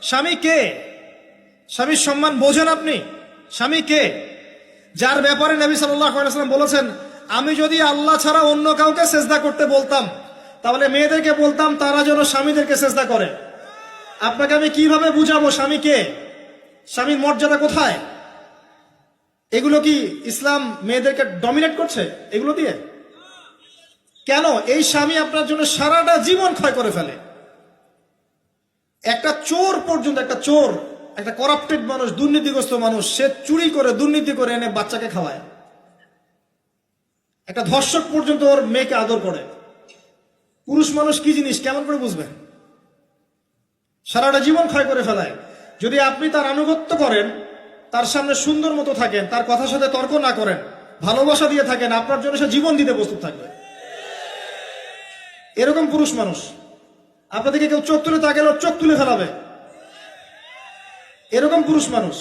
স্বামী কে? স্বামীর সম্মান বোঝেন আপনি? স্বামী কে? যার ব্যাপারে নবী সাল্লাল্লাহু আলাইহি ওয়াসাল্লাম বলেছেন, আমি যদি আল্লাহ ছাড়া অন্য কাউকে সেজদা করতে বলতাম, তাহলে মেয়েদেরকে বলতাম তারা যেন স্বামীদেরকে সেজদা করে। আপনাকে আমি কিভাবে বুঝাবো স্বামী কে, স্বামীর মর্যাদা কোথায়? এগুলো কি ইসলাম মেয়েদেরকে ডমিনেট করছে এগুলো দিয়ে? কেন? এই স্বামী আপনার জন্য সারাটা জীবন ক্ষয় করে ফেলে। একটা চোর পর্যন্ত, একটা চোর, একটা করাপ্টেড মানুষ, দুর্নীতিগ্রস্ত মানুষ, সে চুরি করে দুর্নীতি করে এনে বাচ্চাকে খাওয়ায়। একটা ধর্ষক পর্যন্ত ওর মেয়েকে আদর করে। পুরুষ মানুষ কি জিনিস কেমন করে বুঝবেন? সারাটা জীবন ক্ষয় করে ফেলায়। যদি আপনি তার আনুগত্য করেন, তার সামনে সুন্দর মতো থাকেন, তার কথার সাথে তর্ক না করেন, ভালোবাসা দিয়ে থাকেন, আপনার জন্য সে জীবন দিতে প্রস্তুত থাকবে। এরকম পুরুষ মানুষ। আপনাদেরকে কেউ চোখ তুলে তাকালে চোখ তুলে ফেলাবে, এরকম পুরুষ মানুষ।